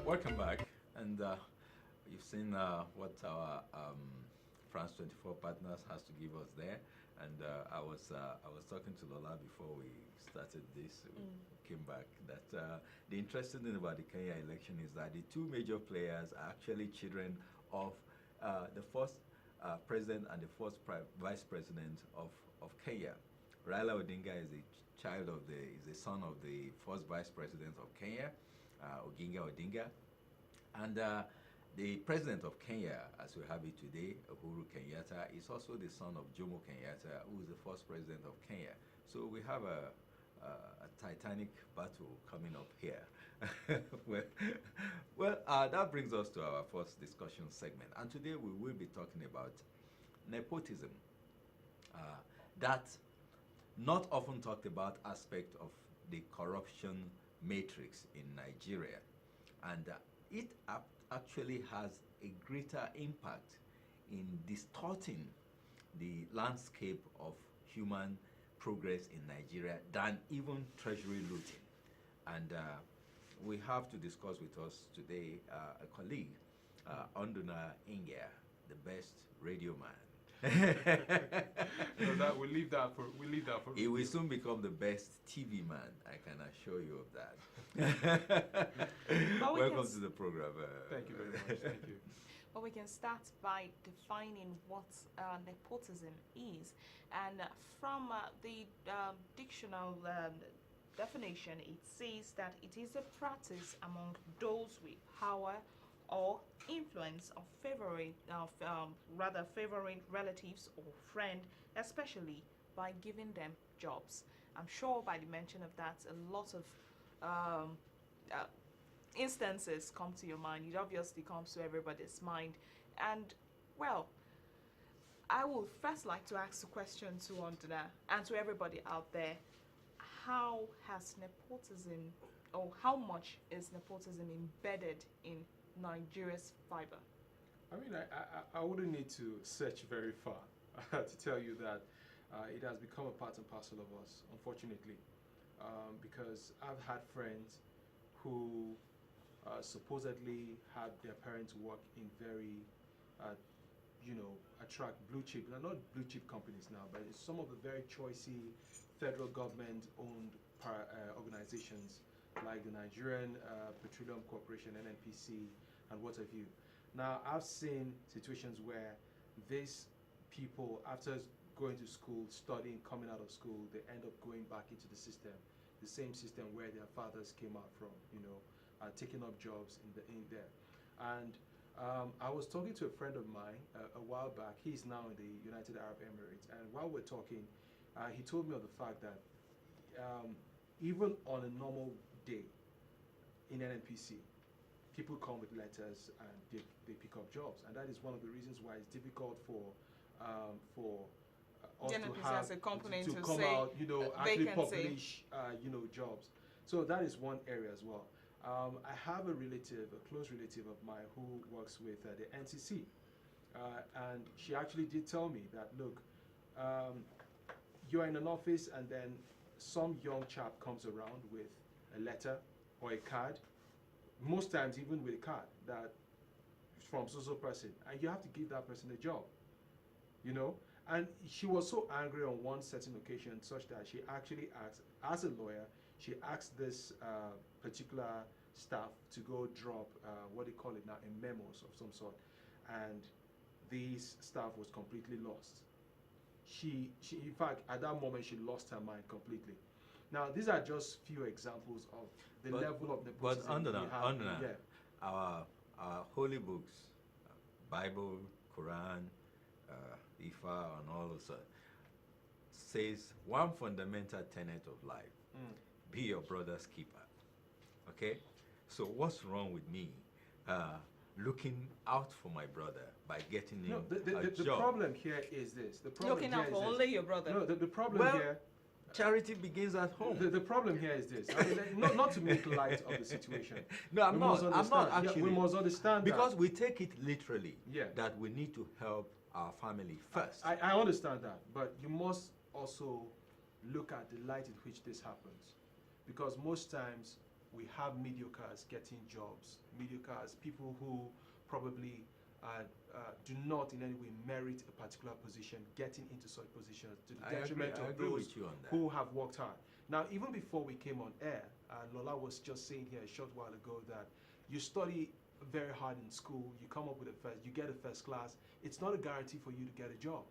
Welcome back, and you've seen what our France 24 partners has to give us there. And I was talking to Lola before we started this. We came back that the interesting thing about the Kenya election is that the two major players are actually children of the first president and the first vice president of Kenya. Raila Odinga is a child of is the son of the first vice president of Kenya, Oginga Odinga, and the president of Kenya, as we have it today, Uhuru Kenyatta, is also the son of Jomo Kenyatta, who is the first president of Kenya. So we have a titanic battle coming up here. That brings us to our first discussion segment. And today we will be talking about nepotism. That not often talked about aspect of the corruption matrix in Nigeria. And it actually has a greater impact in distorting the landscape of human progress in Nigeria than even treasury looting. And we have to discuss with us today a colleague, Onduna Ingia, the best radio man. No, that we leave that for He will soon become the best TV man. I can assure you of that. Welcome to the program. Thank you very much. Thank you. Well, we can start by defining what nepotism is, and from the dictionary definition, it says that it is a practice among those with power or influence of favoring relatives or friend, especially by giving them jobs. I'm sure by the mention of that, a lot of instances come to your mind. It obviously comes to everybody's mind. And, well, I would first like to ask a question to Onduna and to everybody out there. How has nepotism, or how much is nepotism embedded in Nigeria's fiber? I mean, I wouldn't need to search very far to tell you that it has become a part and parcel of us, unfortunately, because I've had friends who supposedly had their parents work in very, attract blue chip, not blue chip companies now, but it's some of the very choicy federal government-owned organizations like the Nigerian Petroleum Corporation, NNPC, and what have you. Now, I've seen situations where these people, after going to school, studying, coming out of school, they end up going back into the same system where their fathers came out from, taking up jobs in there. And I was talking to a friend of mine a while back. He's now in the United Arab Emirates, and while we're talking, he told me of the fact that even on a normal day in NNPC, people come with letters and they pick up jobs, and that is one of the reasons why it's difficult for us to have as a company to come say out, actually vacancy. publish, jobs. So that is one area as well. I have a close relative of mine who works with the NCC, and she actually did tell me that, look, you're in an office and then some young chap comes around with a letter or a card, most times even with a card that from so person, and you have to give that person a job, And she was so angry on one certain occasion such that she actually asked, as a lawyer, she asked this particular staff to go drop what they call it now, a memos of some sort, and this staff was completely lost. She in fact, at that moment, she lost her mind completely. Now, these are just few examples of the level of nepotism But under yeah. our holy books, Bible, Quran, Ifa, and all of that, says one fundamental tenet of life: be your brother's keeper. Okay, so what's wrong with me looking out for my brother by getting him a job? The problem here is this. The problem Looking here out is for this. only your brother. No, the problem Well, here. Charity begins at home. The problem here is this. I mean, not to make light of the situation. No, I'm not actually. We must understand because that. we take it literally. Yeah. That we need to help our family first. I understand that, but you must also look at the light in which this happens, because most times we have mediocres getting jobs, mediocres, people who probably do not in any way merit a particular position, getting into such positions to the detriment I of agree those with you on that. who have worked hard. Now, even before we came on air, Lola was just saying here a short while ago that you study very hard in school, you come up with a first, you get a first class. It's not a guarantee for you to get a job.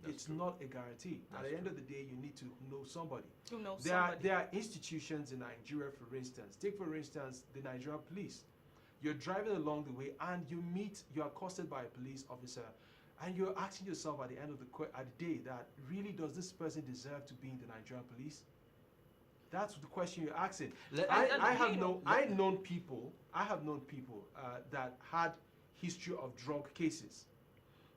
It's not a guarantee. At the end of the day, you need to know somebody. There are institutions in Nigeria, for instance. Take, for instance, the Nigerian police. You're driving along the way and you're accosted by a police officer, and you're asking yourself at the end of the day that really, does this person deserve to be in the Nigerian police? That's the question you're asking. I have known people that had history of drug cases.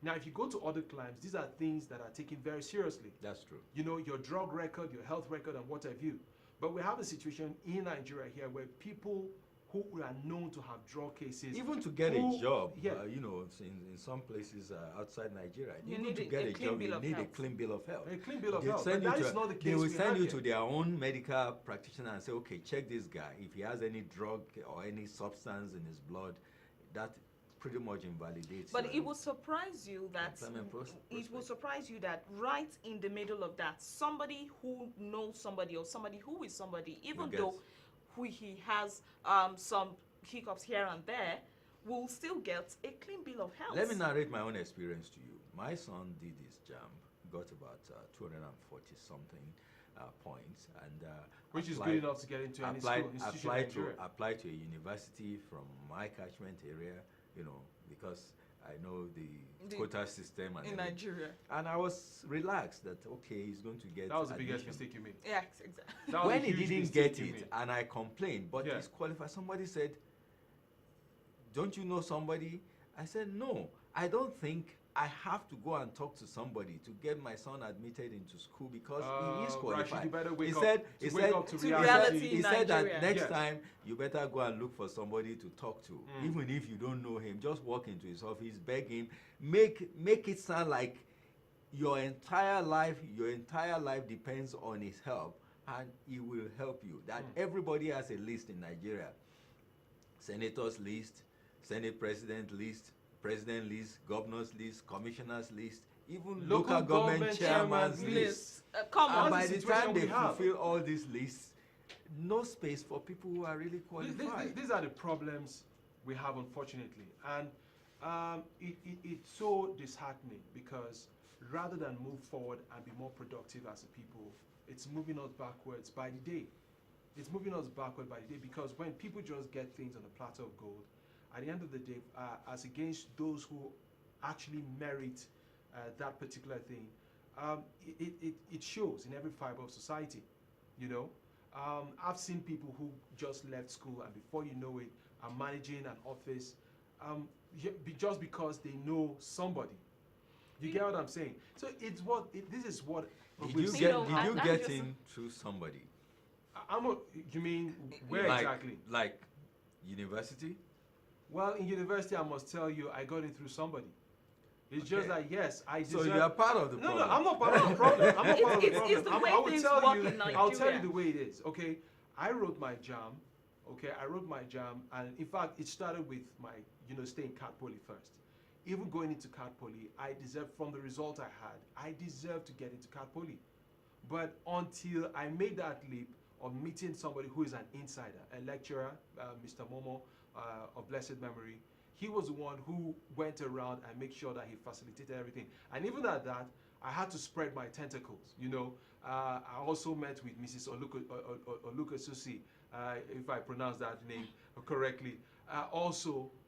Now, if you go to other climes, these are things that are taken very seriously. That's true. You know, your drug record, your health record, and what have you. But we have a situation in Nigeria here where people who are known to have drug cases, even to get a job, yeah. You know, in some places outside Nigeria, You even need to get a job, you need a health. clean bill of health. A clean bill of They health. send But you that is not the case. They will we send have you here. to their own medical practitioner and say, okay, check this guy. If he has any drug or any substance in his blood, that pretty much invalidates. But it will surprise you that it will surprise you that right in the middle of that, somebody who knows somebody or somebody who is somebody, even though he has some hiccups here and there, will still get a clean bill of health. Let me narrate my own experience to you. My son did his JAMB, got about 240 something points, and which is good enough to get into any school, institution in Nigeria. Applied to a university from my catchment area, you know, because I know the quota system and in Nigeria. And I was relaxed that, okay, he's going to get That was the admission. biggest mistake you made. Yes, exactly. When he didn't get it, and I complained, but he's qualified. Somebody said, don't you know somebody? I said, no, I don't think I have to go and talk to somebody to get my son admitted into school because he is qualified. Rashid, you better wake up to reality. He said that next Yes. time you better go and look for somebody to talk to, even if you don't know him. Just walk into his office, beg him, make it sound like your entire life depends on his help, and he will help you. That everybody has a list in Nigeria: senators list, Senate president list, president list, governors list, commissioners list, even local government chairman's list. And by the time they fulfill all these lists, no space for people who are really qualified. These are the problems we have, unfortunately, and it's so disheartening because rather than move forward and be more productive as a people, it's moving us backwards by the day. It's moving us backward by the day because when people just get things on a platter of gold, at the end of the day, as against those who actually merit that particular thing, it shows in every fiber of society. You know, I've seen people who just left school and before you know it, are managing an office just because they know somebody. You get what I'm saying? So this is what. Did you get in through somebody? You mean where exactly? Like university? Well, in university, I must tell you, I got in through somebody. It's just that, yes, I deserve... So you are part of the problem. No, I'm not part of the problem. I'm not part of the problem. It's the way things work in Nigeria. I'll tell you the way it is, okay? I wrote my JAM, okay? And in fact, it started with my, staying Cat Poly first. Even going into Cat Poly, I deserved, from the result I had, I deserved to get into Cat Poly. But until I made that leap of meeting somebody who is an insider, a lecturer, Mr. Momo, of blessed memory, he was the one who went around and made sure that he facilitated everything. And even at that, I had to spread my tentacles. I also met with Mrs. Oluka Susi, if I pronounce that name correctly,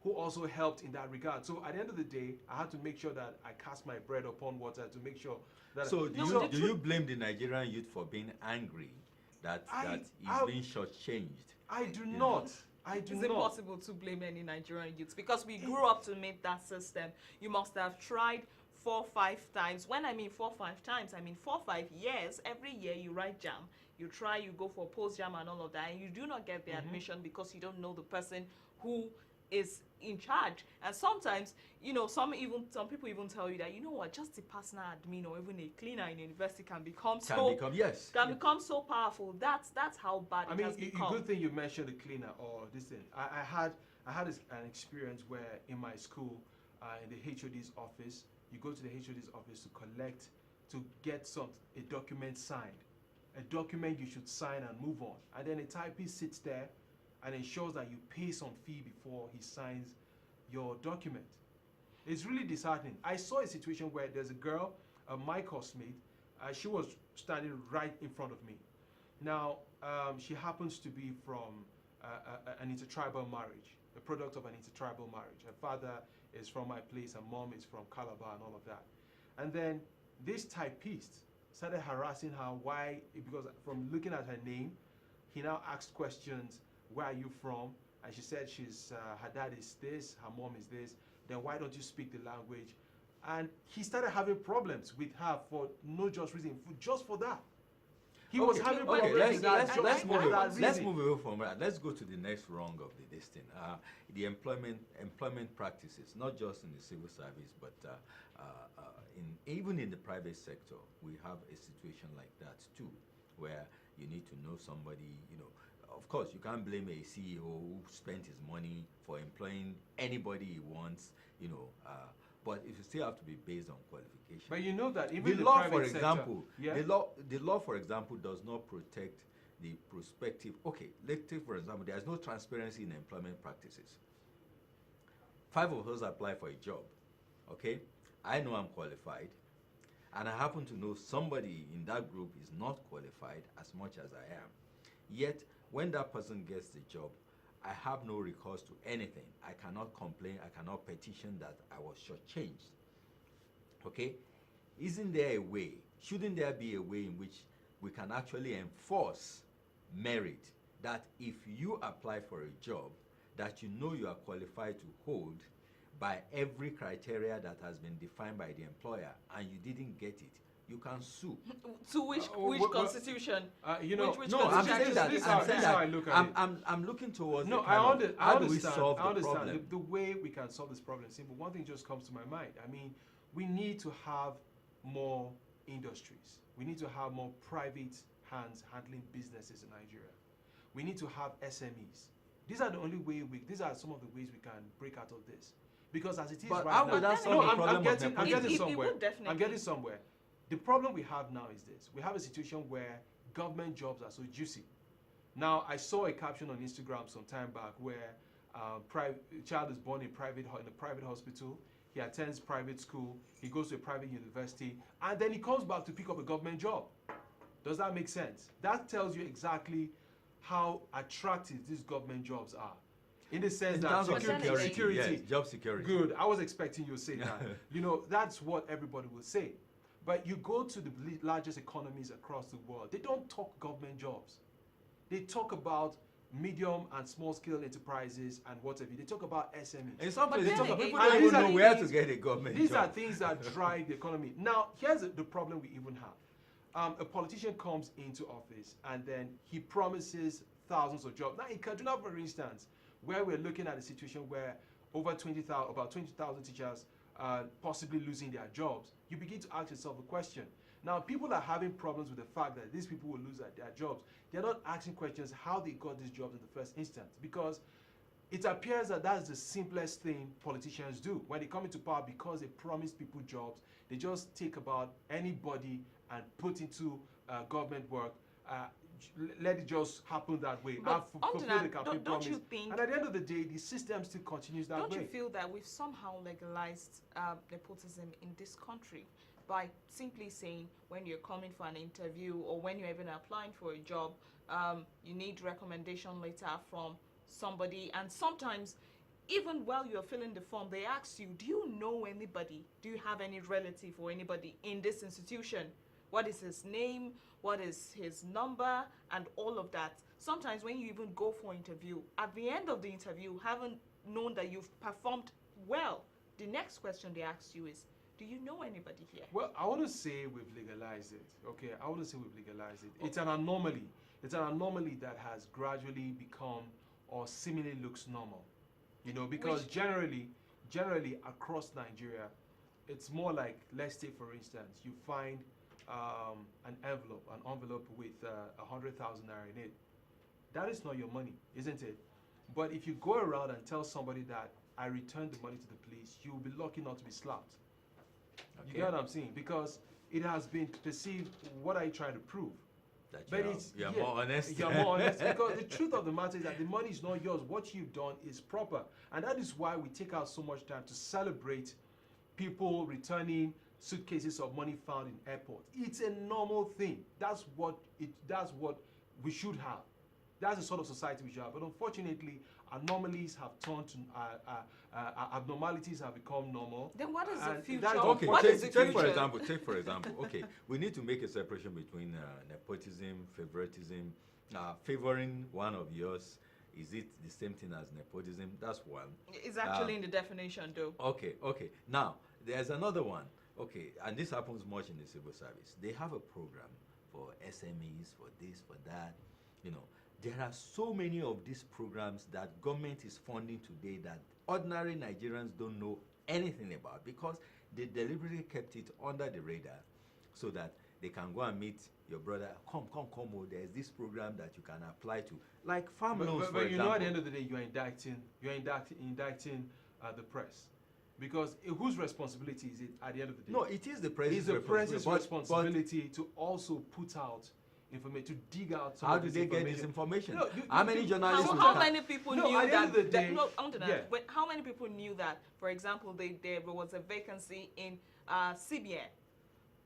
who also helped in that regard. So at the end of the day, I had to make sure that I cast my bread upon water to make sure that. So do you blame the Nigerian youth for being angry that he's being shortchanged? I do not. It's impossible to blame any Nigerian youths because we grew up to meet that system. You must have tried 4 or 5 times. When I mean 4 or 5 times, I mean 4 or 5 years. Every year you write JAM, you try, you go for post JAM and all of that, and you do not get the admission because you don't know the person who is in charge. And sometimes, some people even tell you that, what, just a personal admin or even a cleaner in university can become Yes. become so powerful. That's how bad it has become. Good thing you mentioned the cleaner or this thing. I had an experience where in my school, in the HOD's office, you go to the HOD's office to get a document signed, a document you should sign and move on, and then a typist sits there and ensures that you pay some fee before he signs your document. It's really disheartening. I saw a situation where there's a girl, my classmate, she was standing right in front of me. Now, she happens to be from an intertribal marriage, a product of an intertribal marriage. Her father is from my place, her mom is from Calabar and all of that. And then this typist started harassing her. Why? Because from looking at her name, he now asked questions. Where are you from? And she said her dad is this, her mom is this. Then why don't you speak the language? And he started having problems with her for no just reason, just for that. He was having problems with that let's just for that reason. Let's move away from that. Let's go to the next rung of this thing. The employment practices, not just in the civil service, but even in the private sector, we have a situation like that too, where you need to know somebody. Of course, you can't blame a CEO who spent his money for employing anybody he wants. But it still have to be based on qualification. But you know that even the law, private for sector, example, yeah? the law, for example, does not protect the prospective. Okay, let's take for example, there is no transparency in employment practices. 5 of us apply for a job. Okay, I know I'm qualified, and I happen to know somebody in that group is not qualified as much as I am. Yet, when that person gets the job, I have no recourse to anything. I cannot complain. I cannot petition that I was shortchanged. Okay? Isn't there a way? Shouldn't there be a way in which we can actually enforce merit? That if you apply for a job that you know you are qualified to hold by every criteria that has been defined by the employer and you didn't get it, you can sue. To which constitution? Which no, I'm saying that. I'm looking towards. No, how do we understand. solve I the understand problem? the way we can solve this problem. Simple. One thing just comes to my mind. We need to have more industries. We need to have more private hands handling businesses in Nigeria. We need to have SMEs. These are the only way. These are some of the ways we can break out of this. Because as it is but right how now, would that solve the problem? I'm getting somewhere. Definitely. I'm getting somewhere. The problem we have now is this. We have a situation where government jobs are so juicy. Now, I saw a caption on Instagram some time back where a child is born in a private hospital. He attends private school. He goes to a private university. And then he comes back to pick up a government job. Does that make sense? That tells you exactly how attractive these government jobs are. In the sense that security. Yes, job security. Good. I was expecting you to say that. That's what everybody will say. But you go to the largest economies across the world, they don't talk government jobs. They talk about medium and small scale enterprises and whatever. They talk about SMEs. In some places, people and don't even know where to get a government These job. are things that drive the economy. Now, here's the problem we even have. A politician comes into office and then he promises thousands of jobs. Now, in Kaduna, for instance, where we're looking at a situation where about 20,000 teachers possibly losing their jobs, you begin to ask yourself a question. Now, people are having problems with the fact that these people will lose their jobs. They're not asking questions how they got these jobs in the first instance, because it appears that that's the simplest thing politicians do. When they come into power, because they promise people jobs, they just take about anybody and put into government work. Let it just happen that way. Fulfill the campaign don't promise. you think? And at the end of the day, the system still continues that way. Don't you feel that we've somehow legalized nepotism in this country by simply saying when you're coming for an interview or when you're even applying for a job, you need recommendation letter from somebody, and sometimes even while you're filling the form, they ask you, do you know anybody? Do you have any relative or anybody in this institution? What is his name? What is his number? And all of that. Sometimes when you even go for interview, at the end of the interview, haven't known that you've performed well, the next question they ask you is, do you know anybody here? Well, I want to say we've legalized it. Okay, I want to say we've legalized it. It's an anomaly. It's an anomaly that has gradually become or seemingly looks normal. You know, because Which- generally across Nigeria, it's more like, let's say for instance, you find an envelope with 100,000 naira in it. That is not your money, isn't it? But if you go around and tell somebody that I returned the money to the police, you'll be lucky not to be slapped. You Okay. get what I'm saying? Because it has been perceived. What are you trying to prove? That But you're more honest. You're more honest because the truth of the matter is that the money is not yours. What you've done is proper, and that is why we take out so much time to celebrate people returning suitcases of money found in airport. It's a normal thing. That's what we should have. That's the sort of society we should have. But unfortunately, anomalies have turned to abnormalities have become normal. Then what is the And future? that is Okay, What take, is the take for future? example, okay, we need to make a separation between nepotism, favoritism, favoring one of yours. Is it the same thing as nepotism? That's one. It's actually in the definition, though. Okay. Now, there's another one. Okay, and this happens much in the civil service. They have a program for SMEs, for this, for that. You know, there are so many of these programs that government is funding today that ordinary Nigerians don't know anything about because they deliberately kept it under the radar so that they can go and meet your brother. Come, oh, there's this program that you can apply to. Like farm loans, for But you example. know, at the end of the day, you're indicting the press. Because whose responsibility is it at the end of the day? No, it is the press's It's the press's responsibility, but responsibility to also put out information, to dig out some how of do this they get information. this information? No, how many journalists? How, will how come? many people No, knew at the that? end of the day, no, under that. yeah. But how many people knew that? For example, there was a vacancy in CBN,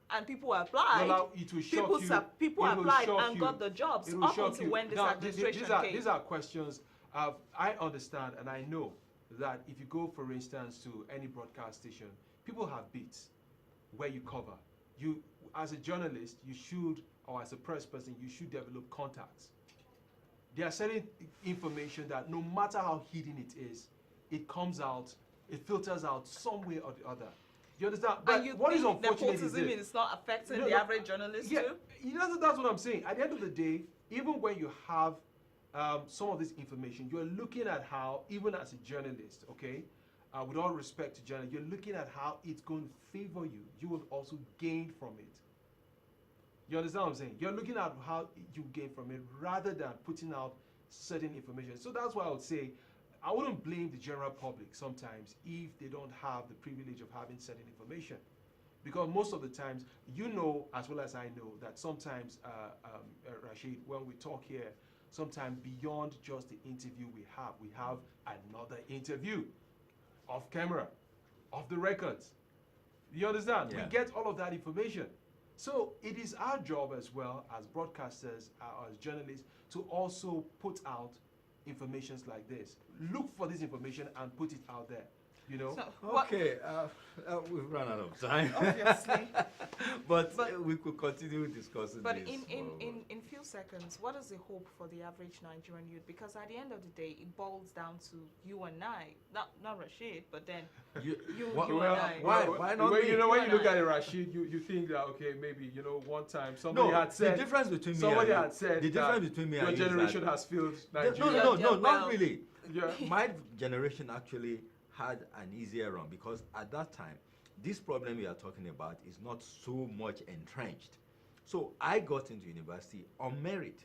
and people applied. Well, it will shock people you. People It will applied shock and you. got the jobs It will up shock until you. when this Now, administration came. these are questions. I understand and I know that if you go, for instance, to any broadcast station, people have beats where you cover. You, as a journalist, you should, or as a press person, you should develop contacts. There are certain information that no matter how hidden it is, it comes out, it filters out some way or the other. You understand? But and you what is think unfortunate is nepotism this. is not affecting No, the no, average journalist Yeah, too? you know, that's what I'm saying. At the end of the day, even when you have some of this information, you're looking at how, even as a journalist, okay, with all respect to journalists, you're looking at how it's going to favor you. You will also gain from it. You understand what I'm saying? You're looking at how you gain from it rather than putting out certain information. So that's why I would say I wouldn't blame the general public sometimes if they don't have the privilege of having certain information. Because most of the times, you know as well as I know that sometimes, Rashid, when we talk here, sometimes beyond just the interview we have another interview off camera, off the records. You understand? Yeah. We get all of that information. So it is our job as well as broadcasters, as journalists, to also put out informations like this. Look for this information and put it out there. You know? So, what- Okay, we've run out of time. obviously. but But- we could continue discussing But this. in few seconds, what is the hope for the average Nigerian youth? Because at the end of the day, it boils down to you and I, not Rashid, but then you, you wha- and Well, I. why not when, me? you know, when You you and look I. at it, Rashid, you think that, okay, maybe, you know, one time somebody no, had said, the difference between me somebody and had said the difference that between me your and you is generation that- has failed No, Nigeria. no, Yeah, not well- really. Yeah. My generation actually had an easier run because at that time, this problem we are talking about is not so much entrenched. So I got into university on merit.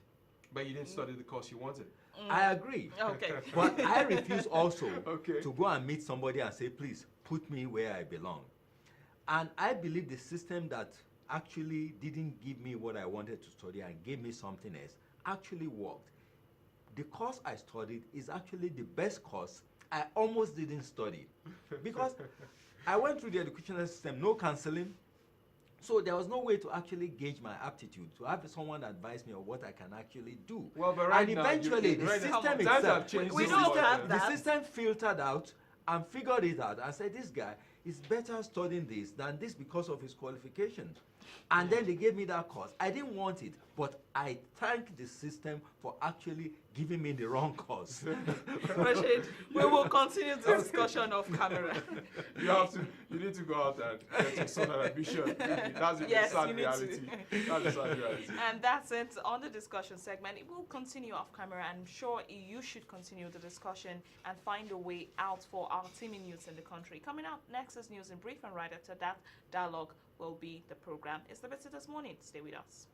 But you didn't study the course you wanted. I agree. Okay. But I refuse also Okay. to go and meet somebody and say, please, put me where I belong. And I believe the system that actually didn't give me what I wanted to study and gave me something else actually worked. The course I studied is actually the best course I almost didn't study because I went through the educational system, no counseling. So there was no way to actually gauge my aptitude, to have someone advise me on what I can actually do. Well, but right and now, eventually the right now, system times have itself, changed We the so don't much. system, have the that. system filtered out and figured it out and said, this guy is better studying this than this because of his qualifications. And then they gave me that course. I didn't want it, but I thank the system for actually giving me the wrong course. Rashid, we will continue the discussion off camera. You need to go out and get your son an admission. That's the Yes, sad you need reality. That's the sad reality. And that's it on the discussion segment. It will continue off camera. I'm sure you should continue the discussion and find a way out for our teaming youths in the country. Coming up next is News in Brief, and right after that, dialogue will be the program. It's the Visit This Morning. Stay with us.